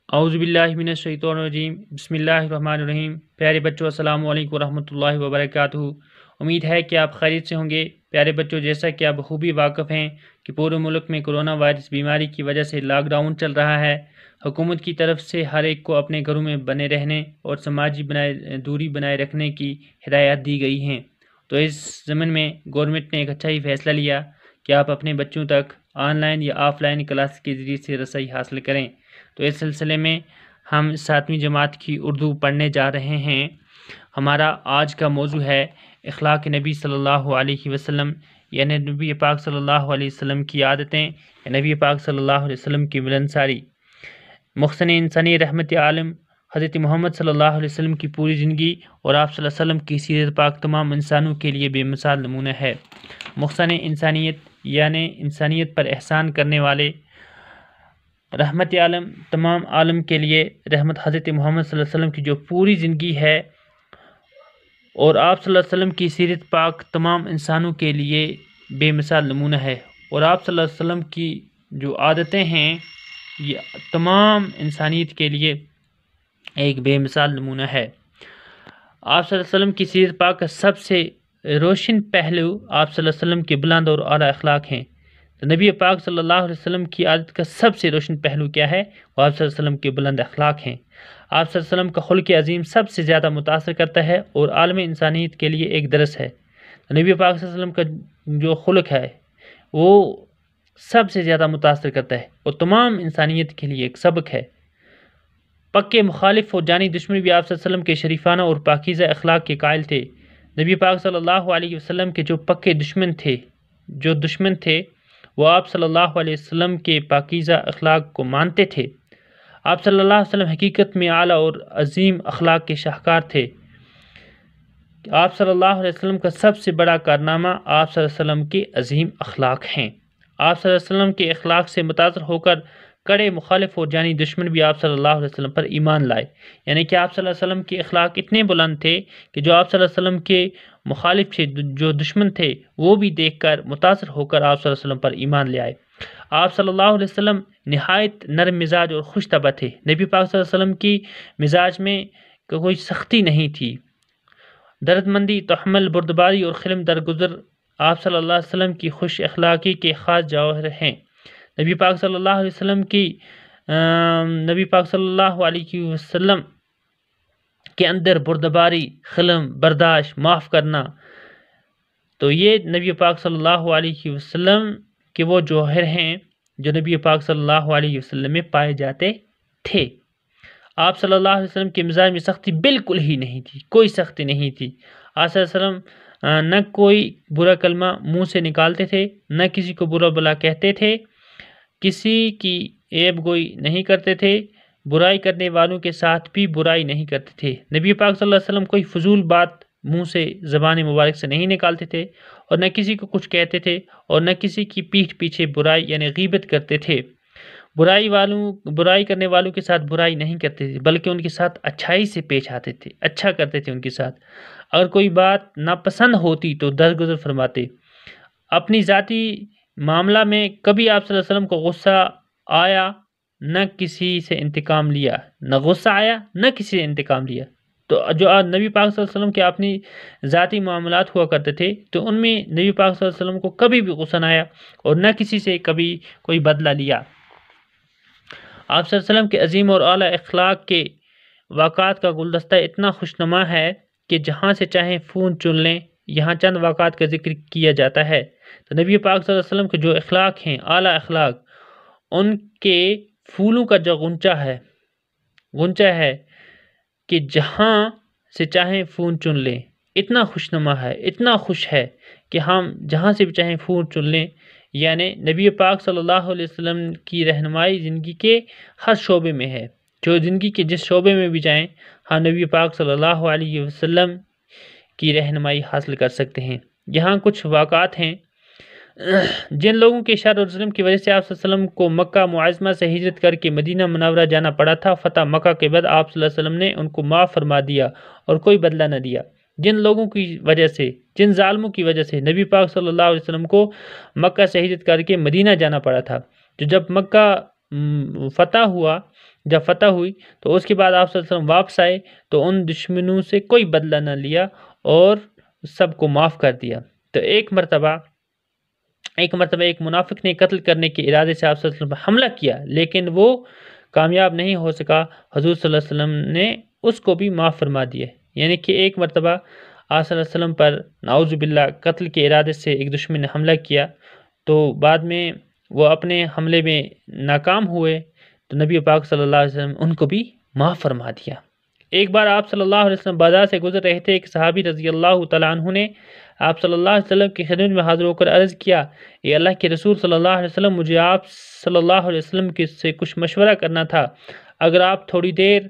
اعوذ باللہ من الشیطان الرجیم بسم اللہ الرحمن الرحیم۔ پیارے بچوں السلام علیکم ورحمۃ اللہ وبرکاتہ۔ امید ہے کہ آپ خیریت سے ہوں گے۔ پیارے بچوں، جیسا کہ آپ بخوبی واقف ہیں کہ پورے ملک میں کرونا وائرس بیماری کی وجہ سے لاک ڈاؤن چل رہا ہے، حکومت کی طرف سے ہر ایک کو اپنے گھروں میں بنے رہنے اور سماجی دوری بنائے رکھنے کی ہدایات دی گئی ہیں۔ تو اس ضمن میں گورنمنٹ نے ایک اچھا ہی فیصلہ لیا کہ آپ اپنے بچوں تک آن لائن یا آف لائن کلاس کے ذریعے سے رسائی حاصل کریں۔ تو اس سلسلے میں ہم 7ویں جماعت کی اردو پڑھنے جا رہے ہیں۔ ہمارا آج کا موضوع ہے اخلاق نبی صلی اللہ علیہ وسلم، یعنی نبی پاک صلی اللہ علیہ وسلم کی عادتیں، نبی پاک صلی اللہ علیہ وسلم کی ملنساری۔ محسن انسانی رحمت عالم حضرت محمد صلی اللہ علیہ وسلم کی پوری زندگی اور آپ صلی اللہ علیہ وسلم کی سیرت پاک تمام انسانوں کے لیے بے مثال نمونہ ہے۔ محسن انسانیت یعنی انسانیت پر احسان کرنے والے، رحمت عالم تمام عالم کے لیے رحمت حضرت محمد صلی اللہ علیہ وسلم کی جو پوری زندگی ہے اور آپ صلی اللہ علیہ وسلم کی سیرت پاک تمام انسانوں کے لیے بے مثال نمونہ ہے، اور آپ صلی اللہ علیہ وسلم کی جو عادتیں ہیں یہ تمام انسانیت کے لیے ایک بے مثال نمونہ ہے۔ آپ صلی اللہ علیہ وسلم کی سیرت پاک کا سب سے روشن پہلو آپ صلی اللہ علیہ وسلم کے بلند اور اعلیٰ اخلاق ہیں۔ تو نبی پاک صلی اللہ علیہ وسلم کی عادت کا سب سے روشن پہلو کیا ہے؟ وہ آپ صلی اللہ علیہ وسلم کے بلند اخلاق ہیں۔ آپ صلی اللہ علیہ وسلم کا خلق عظیم سب سے زیادہ متاثر کرتا ہے اور عالم انسانیت کے لیے ایک درس ہے۔ تو نبی پاک صلی اللہ علیہ وسلم کا جو خلق ہے وہ سب سے زیادہ متاثر کرتا ہے اور تمام انسانیت کے لیے ایک سبق ہے۔ پکے مخالف اور جانی دشمن بھی آپ صلی اللہ علیہ وسلم کے شریفانہ اور پاکیزہ اخلاق کے قائل تھے۔ نبی پاک صلی اللہ علیہ وسلم کے جو پکے دشمن تھے وہ آپ صلی اللہ علیہ وسلم کے پاکیزہ اخلاق کو مانتے تھے۔ آپ صلی اللہ علیہ وسلم حقیقت میں اعلیٰ اور عظیم اخلاق کے شاہکار تھے۔ آپ صلی اللہ علیہ وسلم کا سب سے بڑا کارنامہ آپ صلی اللہ علیہ وسلم کے عظیم اخلاق ہیں۔ آپ صلی اللہ علیہ وسلم کے اخلاق سے متاثر ہو کر کڑے مخالف اور جانی دشمن بھی آپ صلی اللہ علیہ وسلم پر ایمان لائے، یعنی کہ آپ صلی اللہ علیہ وسلم کے اخلاق اتنے بلند تھے کہ جو آپ صلی اللہ علیہ وسلم کے مخالف تھے، جو دشمن تھے، وہ بھی دیکھ کر متاثر ہو کر آپ صلی اللہ علیہ وسلم پر ایمان لے آئے۔ آپ صلی اللہ علیہ وسلم نہایت نرم مزاج اور خوش طبع تھے۔ نبی پاک صلی اللہ علیہ وسلم کی مزاج میں کوئی سختی نہیں تھی۔ درد مندی، تحمل، بردباری اور خلم درگزر آپ صلی اللہ علیہ وسلم کی خوش اخلاقی کے خاص جوہر ہیں۔ نبی پاک صلی اللہ علیہ وسلم کے اندر بردباری، خلم، برداشت، معاف کرنا، تو یہ نبی پاک صلی اللہ علیہ وسلم کے وہ جوہر ہیں جو نبی پاک صلی اللہ علیہ وسلم میں پائے جاتے تھے۔ آپ صلی اللہ علیہ وسلم کے مزاج میں سختی بالکل ہی نہیں تھی، کوئی سختی نہیں تھی۔ آپ صلی اللہ علیہ وسلم نہ کوئی برا کلمہ منہ سے نکالتے تھے، نہ کسی کو برا بلا کہتے تھے، کسی کی عیب گوئی نہیں کرتے تھے، برائی کرنے والوں کے ساتھ بھی برائی نہیں کرتے تھے۔ نبی پاک صلی اللہ علیہ وسلم کوئی فضول بات منہ سے زبان مبارک سے نہیں نکالتے تھے اور نہ کسی کو کچھ کہتے تھے اور نہ کسی کی پیٹھ پیچھے برائی یعنی غیبت کرتے تھے۔ برائی کرنے والوں کے ساتھ برائی نہیں کرتے تھے بلکہ ان کے ساتھ اچھائی سے پیش آتے تھے، اچھا کرتے تھے ان کے ساتھ۔ اگر کوئی بات ناپسند ہوتی تو درگزر فرماتے۔ اپنی ذاتی معاملہ میں کبھی آپ صلی اللہ علیہ وسلم کو غصہ آیا نہ کسی سے انتقام لیا، تو جو نبی پاک صلی اللہ علیہ وسلم کے اپنی ذاتی معاملات ہوا کرتے تھے تو ان میں نبی پاک صلی اللہ علیہ وسلم کو کبھی بھی غصہ نہ آیا اور نہ کسی سے کبھی کوئی بدلہ لیا۔ آپ صلی اللہ علیہ وسلم کے عظیم اور اعلیٰ اخلاق کے واقعات کا گلدستہ اتنا خوشنما ہے کہ جہاں سے چاہیں فون چن لیں، یہاں چند واقعات کا ذکر کیا جاتا ہے۔ تو نبی پاک صلی اللہ علیہ وسلم کے جو اخلاق ہیں، اعلیٰ اخلاق، ان کے پھولوں کا جو غنچہ ہے کہ جہاں سے چاہیں فون چن لیں، اتنا خوشنما ہے، اتنا خوش ہے کہ ہم جہاں سے بھی چاہیں فون چن لیں، یعنی نبی پاک صلی اللہ علیہ وسلم کی رہنمائی زندگی کے ہر شعبے میں ہے۔ جو زندگی کے جس شعبے میں بھی جائیں، ہم نبی پاک صلی اللہ علیہ وسلم کی رہنمائی حاصل کر سکتے ہیں۔ یہاں کچھ واقعات ہیں۔ جن لوگوں کے شر اور ظلم کی وجہ سے آپ صلی اللہ علیہ وسلم کو مکہ معظمہ سے ہجرت کر کے مدینہ منورہ جانا پڑا تھا، فتح مکہ کے بعد آپ صلی اللہ علیہ وسلم نے ان کو معاف فرما دیا اور کوئی بدلہ نہ دیا۔ جن لوگوں کی وجہ سے، جن ظالموں کی وجہ سے نبی پاک صلی اللہ علیہ وسلم کو مکہ سے ہجرت کر کے مدینہ جانا پڑا تھا، جو جب مکہ فتح ہوا، جب فتح ہوئی تو اس کے بعد آپ صلی اللہ علیہ وسلم واپس آئے تو ان دشمنوں سے کوئی بدلہ نہ لیا اور سب کو معاف کر دیا۔ تو ایک مرتبہ ایک منافق نے قتل کرنے کے ارادے سے آپ صلی اللہ علیہ وسلم پر حملہ کیا، لیکن وہ کامیاب نہیں ہو سکا۔ حضور صلی اللہ علیہ وسلم نے اس کو بھی معاف فرما دیا۔ یعنی کہ ایک مرتبہ آپ صلی اللہ علیہ وسلم پر نعوذ باللہ قتل کے ارادے سے ایک دشمن نے حملہ کیا، تو بعد میں وہ اپنے حملے میں ناکام ہوئے تو نبی پاک صلی اللہ علیہ وسلم ان کو بھی معاف فرما دیا۔ ایک بار آپ صلی اللہ علیہ وسلم بازار سے گزر رہے تھے، ایک صحابی رضی اللہ تعالیٰ عنہ نے آپ صلی اللہ علیہ وسلم کی خدمت میں حاضر ہو کر عرض کیا، اے اللہ کے رسول صلی اللہ علیہ وسلم، مجھے آپ صلی اللہ علیہ وسلم سے کچھ مشورہ کرنا تھا، اگر آپ تھوڑی دیر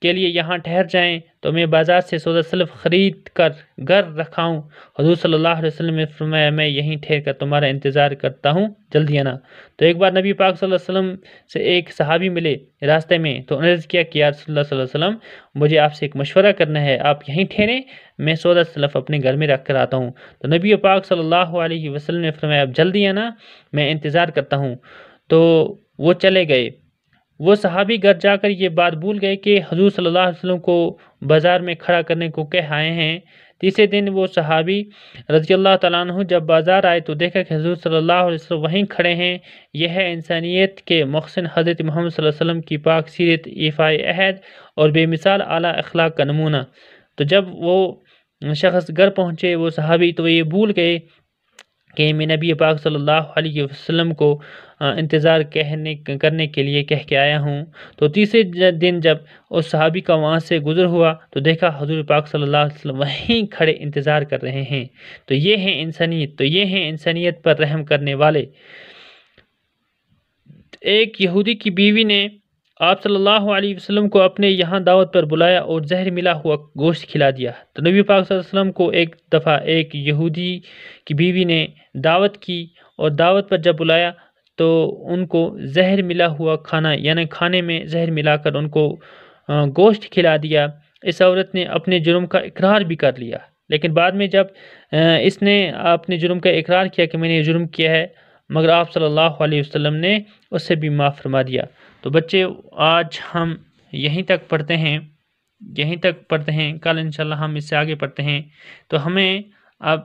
کے لیے یہاں ٹھہر جائیں تو میں بازار سے سودا سلف خرید کر گھر رکھاؤں۔ حضور صلی اللہ علیہ وسلم نے فرمایا، میں یہیں ٹھہر کر تمہارا انتظار کرتا ہوں، جلدی آنا۔ تو ایک بار نبی پاک صلی اللہ علیہ وسلم سے ایک صحابی ملے راستے میں، تو عرض کیا کہ یا رسول اللہ صلی اللہ علیہ وسلم، مجھے آپ سے ایک مشورہ کرنا ہے، آپ یہیں ٹھہریں، میں سودا سلف اپنے گھر میں رکھ کر آتا ہوں۔ تو نبی پاک صلی اللہ علیہ وسلم نے فرمایا، اب جلدی آنا، میں انتظار کرتا ہوں۔ تو وہ چلے گئے۔ وہ صحابی گھر جا کر یہ بات بھول گئے کہ حضور صلی اللہ علیہ وسلم کو بازار میں کھڑا کرنے کو کہہ آئے ہیں۔ تیسرے دن وہ صحابی رضی اللہ تعالیٰ عنہ جب بازار آئے تو دیکھا کہ حضور صلی اللہ علیہ وسلم وہیں کھڑے ہیں۔ یہ ہے انسانیت کے محسن حضرت محمد صلی اللہ علیہ وسلم کی پاک سیرت، ایفائے عہد اور بے مثال اعلیٰ اخلاق کا نمونہ۔ تو جب وہ شخص گھر پہنچے، وہ صحابی، تو یہ بھول گئے کہ میں نبی پاک صلی اللہ علیہ وسلم کو انتظار کرنے کے لیے کہہ کے آیا ہوں۔ تو تیسرے دن جب اس صحابی کا وہاں سے گزر ہوا تو دیکھا حضور پاک صلی اللہ علیہ وسلم وہیں کھڑے انتظار کر رہے ہیں۔ تو یہ ہیں انسانیت پر رحم کرنے والے۔ ایک یہودی کی بیوی نے آپ صلی اللہ علیہ وسلم کو اپنے یہاں دعوت پر بلایا اور زہر ملا ہوا گوشت کھلا دیا۔ تو نبی پاک صلی اللہ علیہ وسلم کو ایک دفعہ ایک یہودی کی بیوی نے دعوت کی اور دعوت پر جب بلایا تو ان کو زہر ملا ہوا کھانا، یعنی کھانے میں زہر ملا کر ان کو گوشت کھلا دیا۔ اس عورت نے اپنے جرم کا اقرار بھی کر لیا، لیکن بعد میں جب اس نے اپنے جرم کا اقرار کیا کہ میں نے یہ جرم کیا ہے، مگر آپ صلی اللہ علیہ وسلم نے اس سے بھی معاف فرما دیا۔ تو بچے، آج ہم یہیں تک پڑھتے ہیں، کل انشاءاللہ ہم اس سے آگے پڑھتے ہیں۔ تو ہمیں اب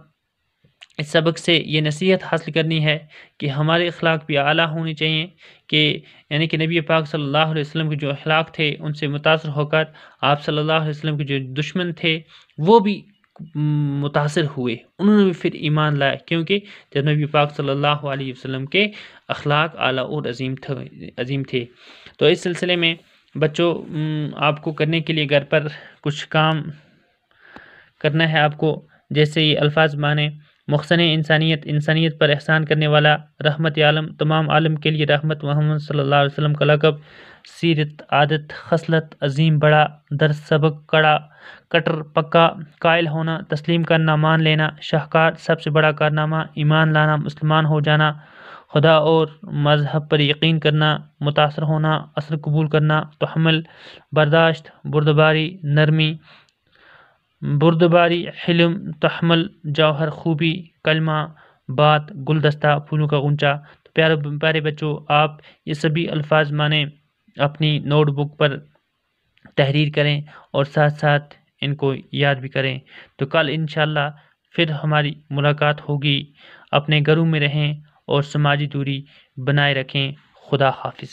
اس سبق سے یہ نصیحت حاصل کرنی ہے کہ ہمارے اخلاق بھی اعلیٰ ہونے چاہیے، کہ یعنی کہ نبی پاک صلی اللہ علیہ وسلم کے جو اخلاق تھے ان سے متاثر ہو کر آپ صلی اللہ علیہ وسلم کے جو دشمن تھے وہ بھی متاثر ہوئے، انہوں نے بھی پھر ایمان لایا، کیونکہ جب نبی پاک صلی اللہ علیہ وسلم کے اخلاق اعلیٰ اور عظیم تھے۔ تو اس سلسلے میں بچوں، آپ کو کرنے کے لیے گھر پر کچھ کام کرنا ہے آپ کو، جیسے یہ الفاظ معنی: محسن انسانیت پر احسان کرنے والا، رحمت عالم، تمام عالم کے لیے رحمت، محمد صلی اللہ علیہ وسلم کا لقب، سیرت، عادت، خصلت، عظیم، بڑا، درس، سبق، کڑا، کٹر، پکا، قائل ہونا، تسلیم کرنا، مان لینا، شاہکار، سب سے بڑا کارنامہ، ایمان لانا، مسلمان ہو جانا، خدا اور مذہب پر یقین کرنا، متاثر ہونا، اثر قبول کرنا، تحمل، برداشت، بردباری، حلم، تحمل، جوہر، خوبی، کلمہ، بات، گلدستہ، پھولوں کا غنچہ۔ تو پیارے بچوں، آپ یہ سبھی الفاظ معنی اپنی نوٹ بک پر تحریر کریں اور ساتھ ساتھ ان کو یاد بھی کریں۔ تو کل انشاءاللہ پھر ہماری ملاقات ہوگی۔ اپنے گھروں میں رہیں اور سماجی دوری بنائے رکھیں۔ خدا حافظ۔